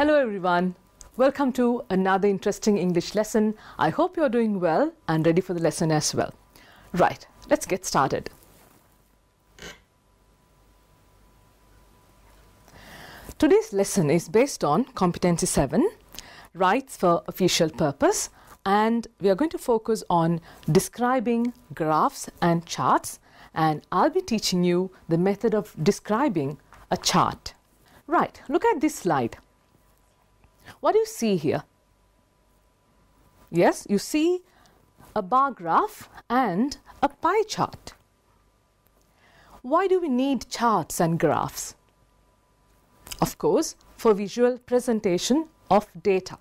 Hello everyone. Welcome to another interesting English lesson. I hope you're doing well and ready for the lesson as well. Right, let's get started. Today's lesson is based on Competency 7, Rights for Official Purpose, and we are going to focus on describing graphs and charts, and I'll be teaching you the method of describing a chart. Right, look at this slide. What do you see here? Yes, you see a bar graph and a pie chart. Why do we need charts and graphs? Of course, for visual presentation of data.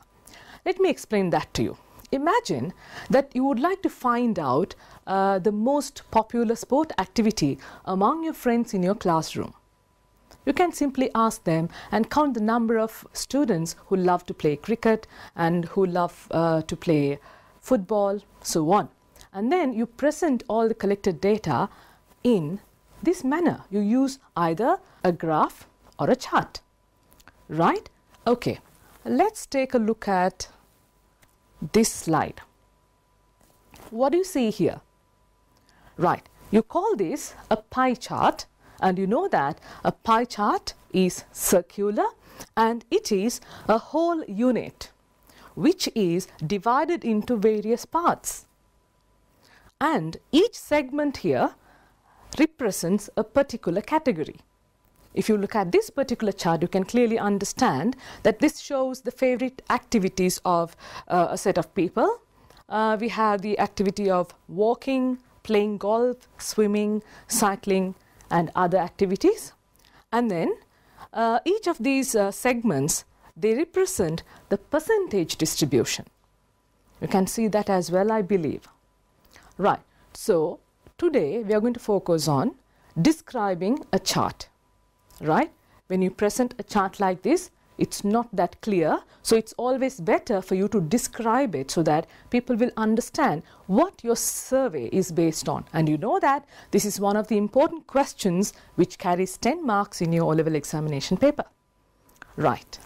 Let me explain that to you. Imagine that you would like to find out the most popular sport activity among your friends in your classroom. You can simply ask them and count the number of students who love to play cricket and who love to play football, so on. And then you present all the collected data in this manner. You use either a graph or a chart, right? Okay, let's take a look at this slide. What do you see here? Right, you call this a pie chart. And you know that a pie chart is circular and it is a whole unit which is divided into various parts. And each segment here represents a particular category. If you look at this particular chart, you can clearly understand that this shows the favorite activities of a set of people. We have the activity of walking, playing golf, swimming, cycling, and other activities. And then each of these segments, they represent the percentage distribution. You can see that as well, I believe. Right, so today we are going to focus on describing a chart, right? When you present a chart like this, it's not that clear, so it's always better for you to describe it so that people will understand what your survey is based on. And you know that this is one of the important questions which carries 10 marks in your O-level examination paper. Right.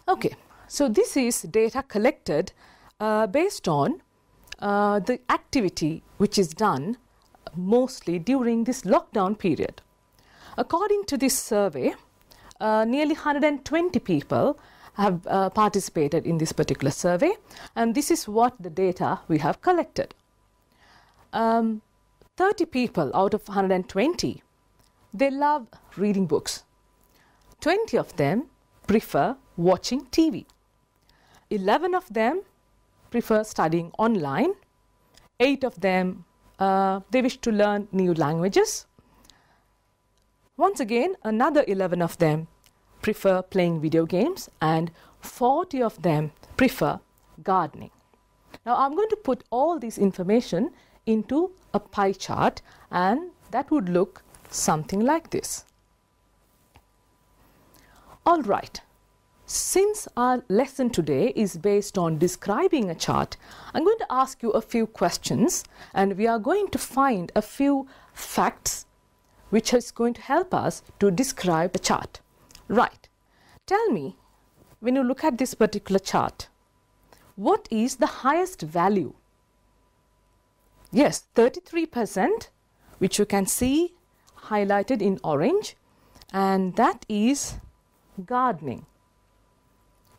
Okay, so this is data collected based on the activity which is done mostly during this lockdown period. According to this survey, nearly 120 people have participated in this particular survey, and this is what the data we have collected. 30 people out of 120, they love reading books. 20 of them prefer watching TV. 11 of them prefer studying online. 8 of them, they wish to learn new languages. Once again, another 11 of them prefer playing video games and 40 of them prefer gardening. Now, I'm going to put all this information into a pie chart, and that would look something like this. All right, since our lesson today is based on describing a chart, I'm going to ask you a few questions, and we are going to find a few facts which is going to help us to describe a chart. Right. Tell me, when you look at this particular chart, what is the highest value? Yes, 33%, which you can see highlighted in orange, and that is gardening.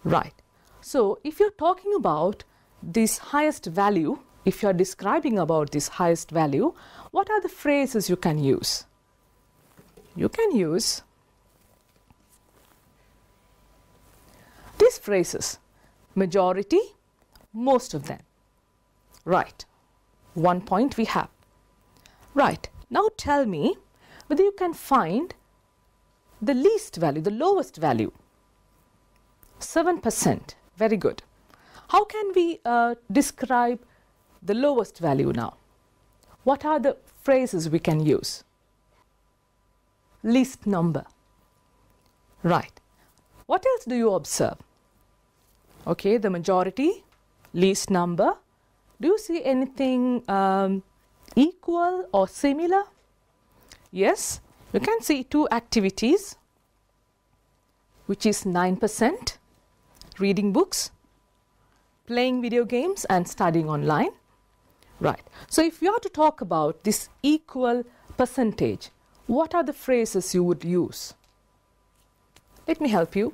Right. So, if you're talking about this highest value, if you're describing about this highest value, what are the phrases you can use? You can use these phrases: majority, most of them. Right, 1 point we have. Right, now tell me whether you can find the least value, the lowest value. 7%, very good. How can we describe the lowest value now? What are the phrases we can use? Least number. Right. What else do you observe? Okay, the majority, least number. Do you see anything equal or similar? Yes, you can see two activities, which is 9%, reading books, playing video games and studying online. Right. So if you are to talk about this equal percentage, what are the phrases you would use? Let me help you.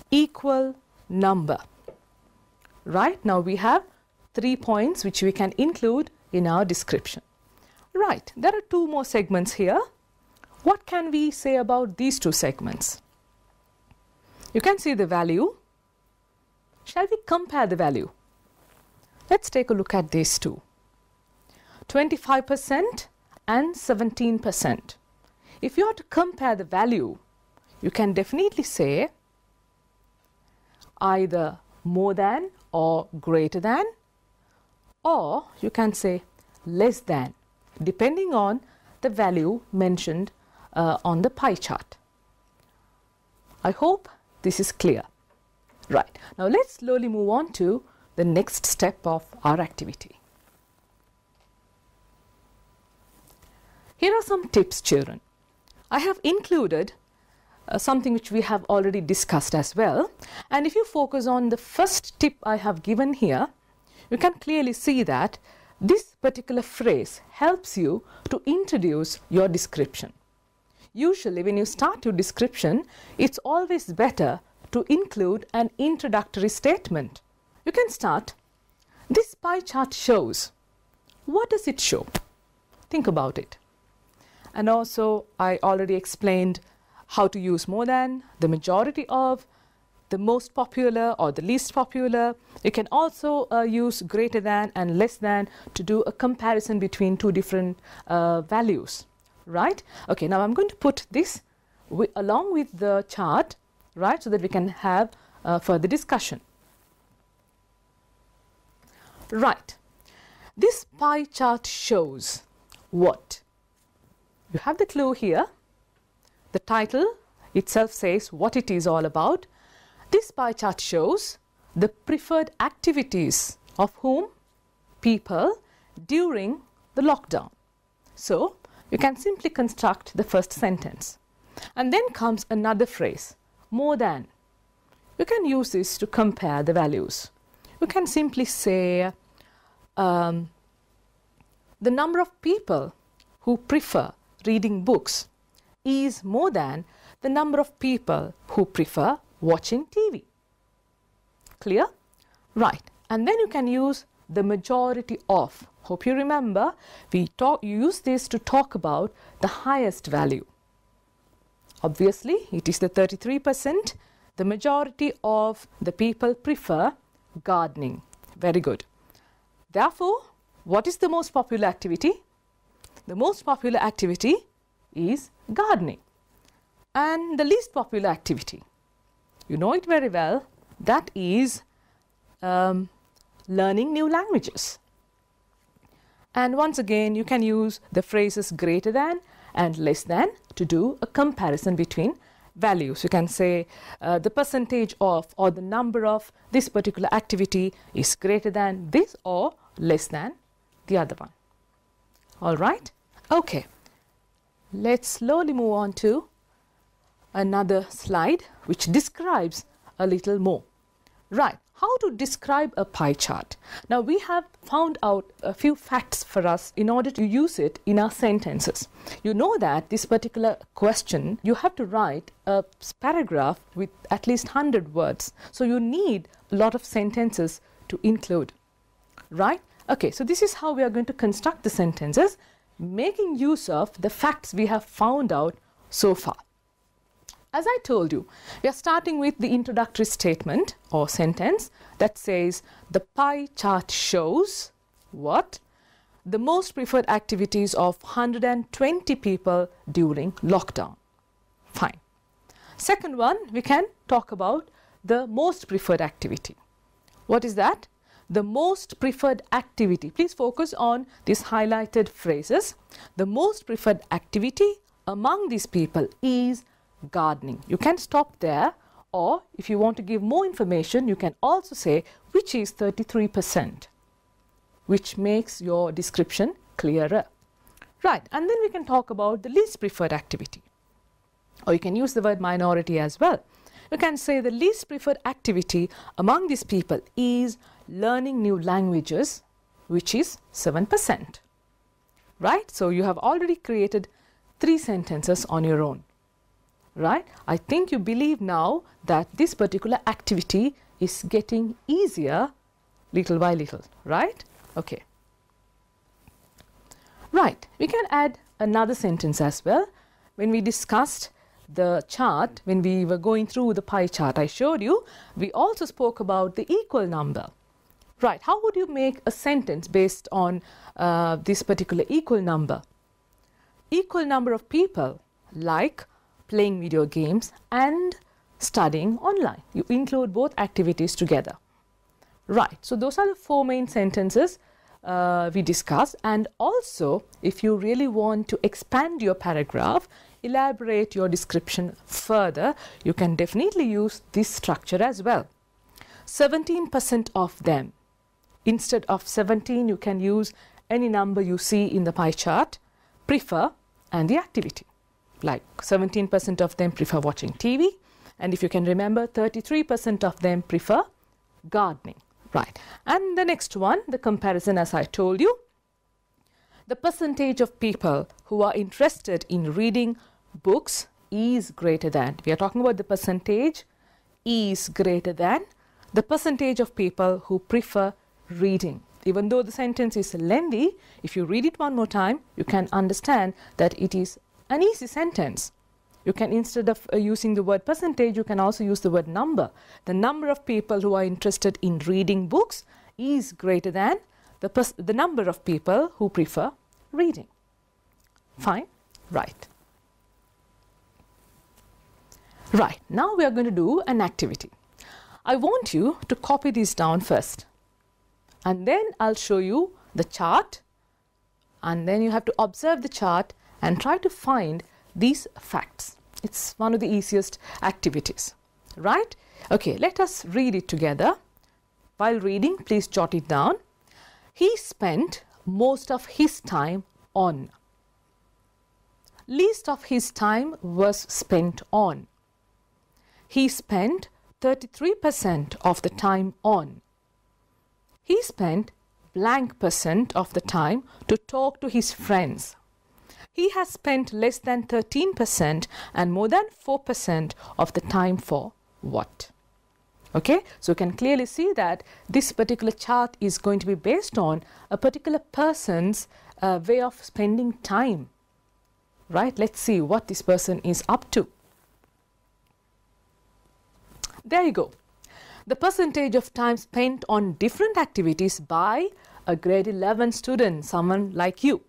Equal number. Right. Now we have 3 points which we can include in our description. Right. There are 2 more segments here. What can we say about these 2 segments? You can see the value. Shall we compare the value? Let's take a look at these 2. 25% and 17%. If you are to compare the value, you can definitely say either more than or greater than, or you can say less than, depending on the value mentioned on the pie chart. I hope this is clear. Right. Now let's slowly move on to the next step of our activity. Here are some tips, children. I have included something which we have already discussed as well. And if you focus on the first tip I have given here, you can clearly see that this particular phrase helps you to introduce your description. Usually when you start your description, it's always better to include an introductory statement. You can start, this pie chart shows. What does it show? Think about it. And also I already explained how to use more than, the majority of, the most popular or the least popular. You can also use greater than and less than to do a comparison between 2 different values. Right? Okay, now I'm going to put this along with the chart, right, so that we can have further discussion. Right. This pie chart shows what? You have the clue here. The title itself says what it is all about. This pie chart shows the preferred activities of whom? People during the lockdown. So, you can simply construct the first sentence. And then comes another phrase, more than. You can use this to compare the values. You can simply say the number of people who prefer reading books is more than the number of people who prefer watching TV. Clear? Right. And then you can use the majority of. Hope you remember, we use this to talk about the highest value. Obviously, it is the 33%. The majority of the people prefer gardening. Very good. Therefore, what is the most popular activity? The most popular activity is gardening. And the least popular activity, you know it very well, that is learning new languages. And once again, you can use the phrases greater than and less than to do a comparison between values. You can say the percentage of or the number of this particular activity is greater than this or less than the other one. All right? Okay. Let's slowly move on to another slide which describes a little more. Right. How to describe a pie chart? Now we have found out a few facts for us in order to use it in our sentences. You know that this particular question, you have to write a paragraph with at least 100 words. So you need a lot of sentences to include. Right? Okay, so this is how we are going to construct the sentences, making use of the facts we have found out so far. As I told you, we are starting with the introductory statement or sentence that says the pie chart shows what? The most preferred activities of 120 people during lockdown. Fine. Second one, we can talk about the most preferred activity. What is that? The most preferred activity. Please focus on these highlighted phrases. The most preferred activity among these people is gardening. You can stop there, or if you want to give more information, you can also say which is 33%, which makes your description clearer. Right, and then we can talk about the least preferred activity. Or you can use the word minority as well. You can say the least preferred activity among these people is learning new languages, which is 7%. Right? So you have already created 3 sentences on your own. Right? I think you believe now that this particular activity is getting easier little by little. Right? Okay. Right. We can add another sentence as well. When we discussed the chart, when we were going through the pie chart I showed you, we also spoke about the equal number. Right, how would you make a sentence based on this particular equal number? Equal number of people like playing video games and studying online. You include both activities together. Right, so those are the 4 main sentences we discussed. And also, if you really want to expand your paragraph, elaborate your description further, you can definitely use this structure as well. 17% of them. Instead of 17, you can use any number you see in the pie chart, prefer, and the activity. Like 17% of them prefer watching TV. And if you can remember, 33% of them prefer gardening. Right. And the next one, the comparison, as I told you. The percentage of people who are interested in reading books is greater than. We are talking about the percentage is greater than the percentage of people who prefer reading. Even though the sentence is lengthy, if you read it one more time, you can understand that it is an easy sentence. You can, instead of using the word percentage, you can also use the word number. The number of people who are interested in reading books is greater than the number of people who prefer reading. Fine? Right. Right. Now we are going to do an activity. I want you to copy this down first. And then I'll show you the chart. And then you have to observe the chart and try to find these facts. It's one of the easiest activities. Right? Okay, let us read it together. While reading, please jot it down. He spent most of his time on. Least of his time was spent on. He spent 33% of the time on. He spent blank percent of the time to talk to his friends. He has spent less than 13% and more than 4% of the time for what? Okay, so you can clearly see that this particular chart is going to be based on a particular person's way of spending time. Right, let's see what this person is up to. There you go. The percentage of time spent on different activities by a grade 11 student, someone like you.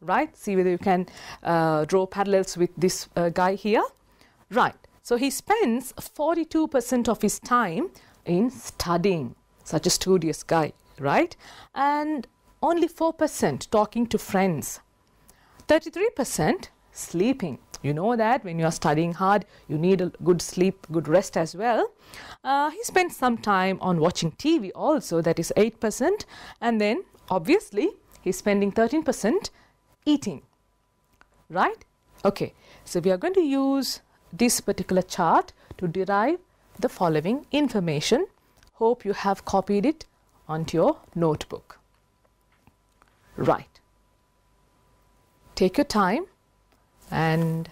Right, see whether you can draw parallels with this guy here. Right, so he spends 42% of his time in studying, such a studious guy, right? And only 4% talking to friends. 33% sleeping. You know that when you are studying hard, you need a good sleep, good rest as well. He spent some time on watching TV also, that is 8%. And then, obviously, he's spending 13% eating. Right? Okay, so we are going to use this particular chart to derive the following information. Hope you have copied it onto your notebook. Right. Take your time and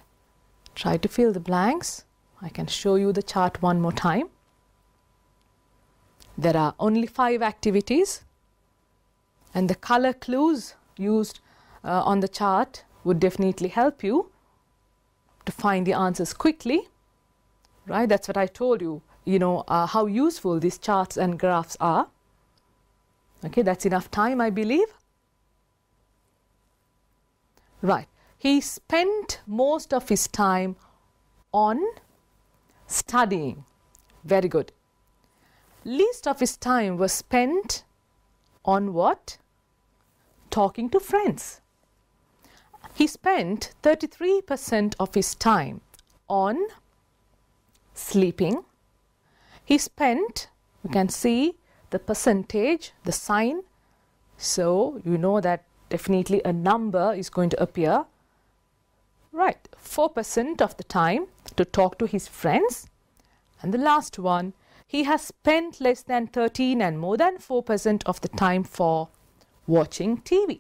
try to fill the blanks. I can show you the chart one more time. There are only 5 activities, and the color clues used on the chart would definitely help you to find the answers quickly. Right, that's what I told you, how useful these charts and graphs are. Okay, that's enough time, I believe. Right, he spent most of his time on studying. Very good. Least of his time was spent on what? Talking to friends. He spent 33% of his time on sleeping. He spent, you can see the percentage, the sign. So you know that definitely a number is going to appear Right, 4% of the time to talk to his friends. And the last one, he has spent less than 13 and more than 4% of the time for watching TV.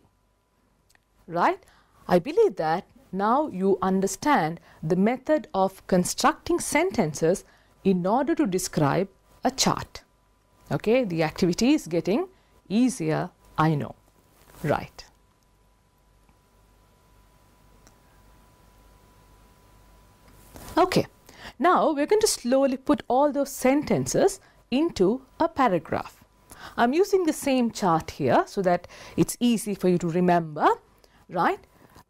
Right? I believe that now you understand the method of constructing sentences in order to describe a chart. Okay, the activity is getting easier, I know. Right. Okay, now we're going to slowly put all those sentences into a paragraph. I'm using the same chart here so that it's easy for you to remember, right?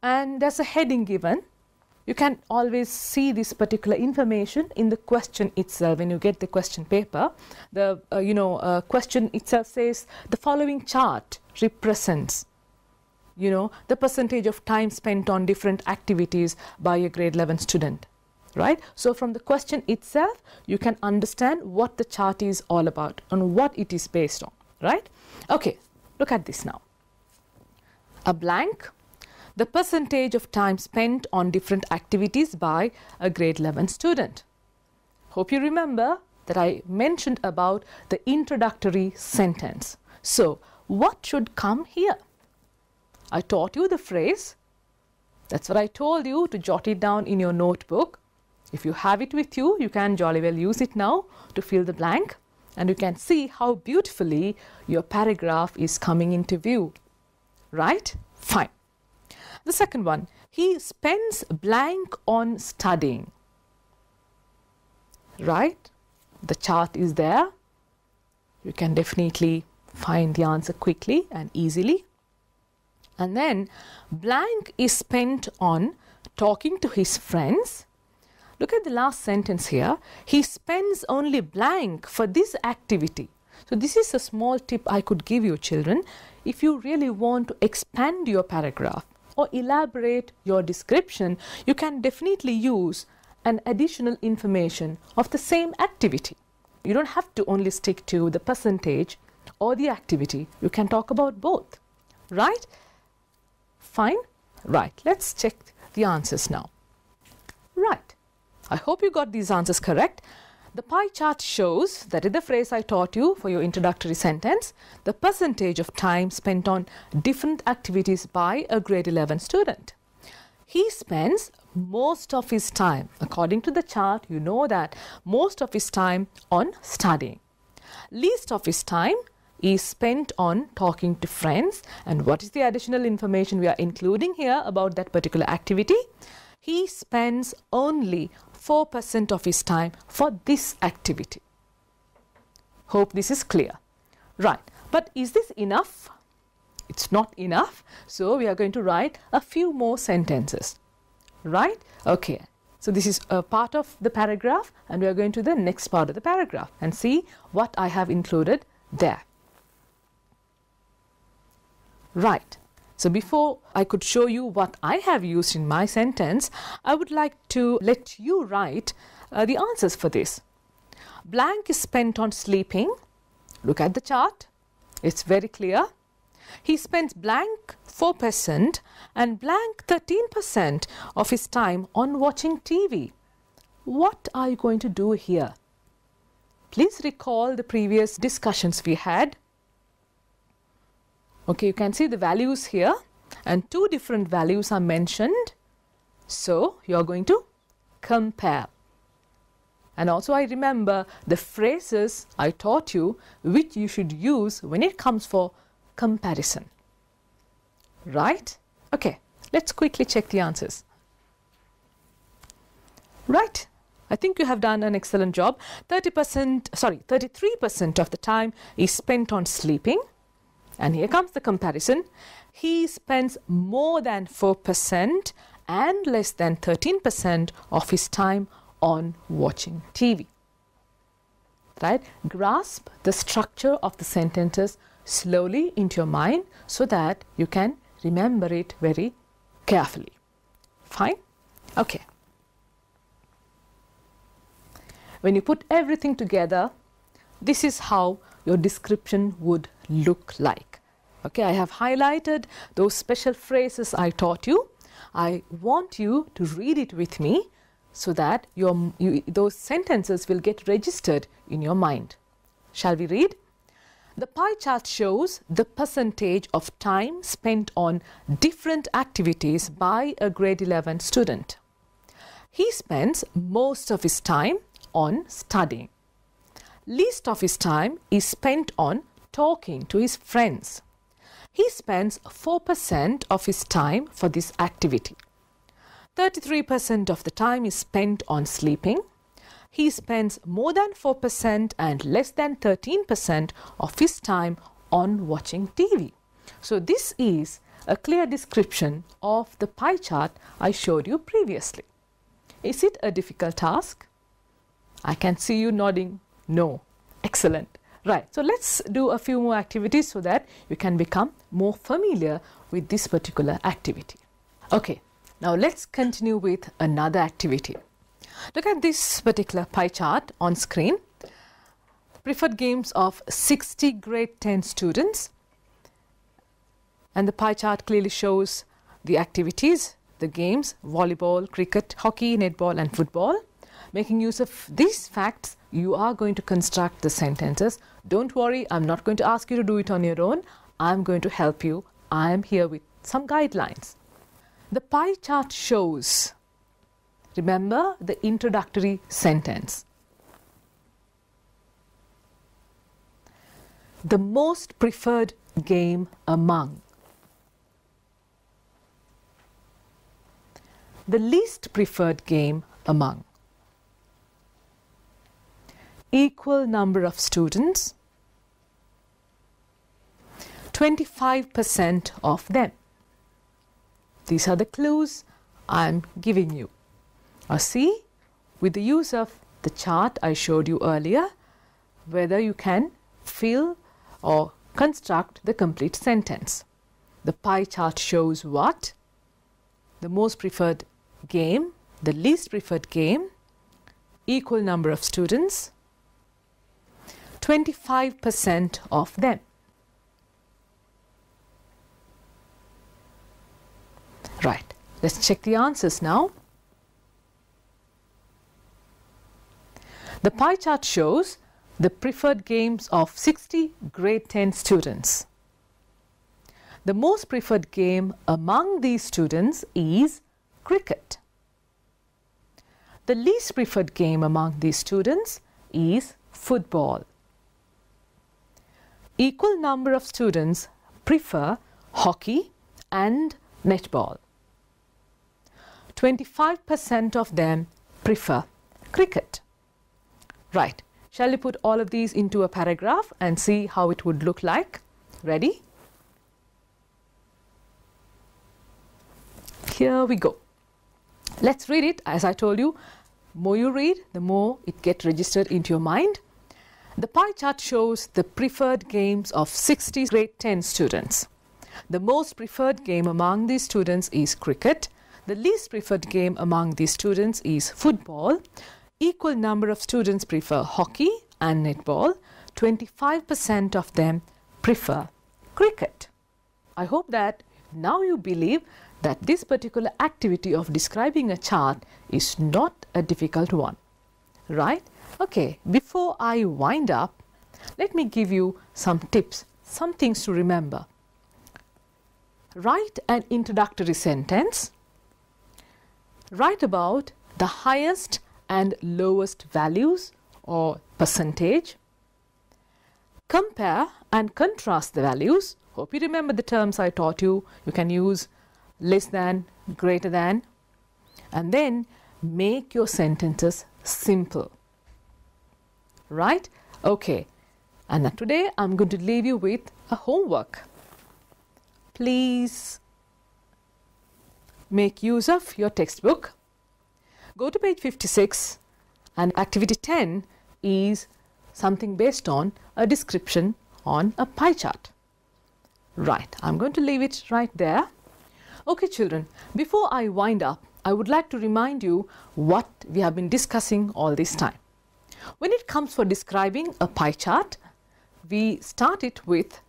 And there's a heading given. You can always see this particular information in the question itself. When you get the question paper, the question itself says the following chart represents the percentage of time spent on different activities by a grade 11 student. Right? So from the question itself, you can understand what the chart is all about and what it is based on. Right? Okay, look at this now. A blank, the percentage of time spent on different activities by a grade 11 student. Hope you remember that I mentioned about the introductory sentence. So what should come here? I taught you the phrase. That's what I told you to jot it down in your notebook. If you have it with you, you can jolly well use it now to fill the blank, and you can see how beautifully your paragraph is coming into view. Right? Fine. The second one, he spends blank on studying. Right? The chart is there. You can definitely find the answer quickly and easily. And then blank is spent on talking to his friends. Look at the last sentence here. He spends only blank for this activity. So this is a small tip I could give you, children. If you really want to expand your paragraph or elaborate your description, you can definitely use an additional information of the same activity. You don't have to only stick to the percentage or the activity. You can talk about both. Right? Fine? Right. Let's check the answers now. Right. I hope you got these answers correct. The pie chart shows, that is the phrase I taught you for your introductory sentence, the percentage of time spent on different activities by a grade 11 student. He spends most of his time, according to the chart, you know that most of his time on studying. Least of his time is spent on talking to friends. And what is the additional information we are including here about that particular activity? He spends only 4% of his time for this activity. Hope this is clear. Right. But is this enough? It's not enough. So we are going to write a few more sentences. Right? Okay. So this is a part of the paragraph, and we are going to the next part of the paragraph and see what I have included there. Right. So before I could show you what I have used in my sentence, I would like to let you write the answers for this. Blank is spent on sleeping. Look at the chart. It's very clear. He spends blank 4% and blank 13% of his time on watching TV. What are you going to do here? Please recall the previous discussions we had. Okay, you can see the values here, and two different values are mentioned. So you are going to compare. And also I remember the phrases I taught you which you should use when it comes for comparison. Right? Okay, let's quickly check the answers. Right. I think you have done an excellent job. 33% of the time is spent on sleeping. And here comes the comparison. He spends more than 4% and less than 13% of his time on watching TV. Right? Grasp the structure of the sentences slowly into your mind so that you can remember it very carefully. Fine? Okay. When you put everything together, this is how your description would look like. Okay, I have highlighted those special phrases I taught you. I want you to read it with me so that those sentences will get registered in your mind. Shall we read? The pie chart shows the percentage of time spent on different activities by a grade 11 student. He spends most of his time on studying. Least of his time is spent on talking to his friends. He spends 4% of his time for this activity. 33% of the time is spent on sleeping. He spends more than 4% and less than 13% of his time on watching TV. So this is a clear description of the pie chart I showed you previously. Is it a difficult task? I can see you nodding. No. Excellent. Right. So let's do a few more activities so that you can become more familiar with this particular activity. Okay. Now let's continue with another activity. Look at this particular pie chart on screen. Preferred games of 60 grade 10 students. And the pie chart clearly shows the activities, the games, volleyball, cricket, hockey, netball and football. Making use of these facts, you are going to construct the sentences. Don't worry, I'm not going to ask you to do it on your own. I'm going to help you. I am here with some guidelines. The pie chart shows, remember the introductory sentence. The most preferred game among. The least preferred game among. Equal number of students. 25% of them. These are the clues I'm giving you. Now see, with the use of the chart I showed you earlier, whether you can fill or construct the complete sentence. The pie chart shows what? The most preferred game, the least preferred game, equal number of students, 25% of them. Right, let's check the answers now. The pie chart shows the preferred games of 60 grade 10 students. The most preferred game among these students is cricket. The least preferred game among these students is football. Equal number of students prefer hockey and netball. 25% of them prefer cricket. Right. Shall we put all of these into a paragraph and see how it would look like? Ready? Here we go. Let's read it. As I told you, the more you read, the more it gets registered into your mind. The pie chart shows the preferred games of 60 grade 10 students. The most preferred game among these students is cricket. The least preferred game among these students is football. Equal number of students prefer hockey and netball. 25% of them prefer cricket. I hope that now you believe that this particular activity of describing a chart is not a difficult one. Right? Okay, before I wind up, let me give you some tips, some things to remember. Write an introductory sentence. Write about the highest and lowest values or percentage. Compare and contrast the values. Hope you remember the terms I taught you. You can use less than, greater than. And then make your sentences simple. Right? Okay. And today I'm going to leave you with a homework. Please make use of your textbook. Go to page 56 and activity 10 is something based on a description on a pie chart. Right, I'm going to leave it right there. Okay children, before I wind up, I would like to remind you what we have been discussing all this time. When it comes for describing a pie chart, we started with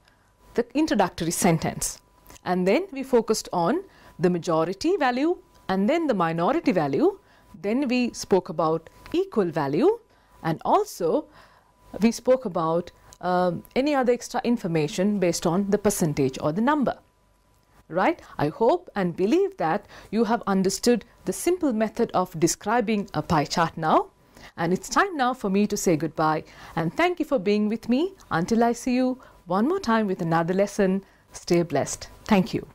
the introductory sentence and then we focused on the majority value and then the minority value. Then we spoke about equal value, and also we spoke about any other extra information based on the percentage or the number. Right? I hope and believe that you have understood the simple method of describing a pie chart now. And it's time now for me to say goodbye. And thank you for being with me. Until I see you one more time with another lesson, stay blessed. Thank you.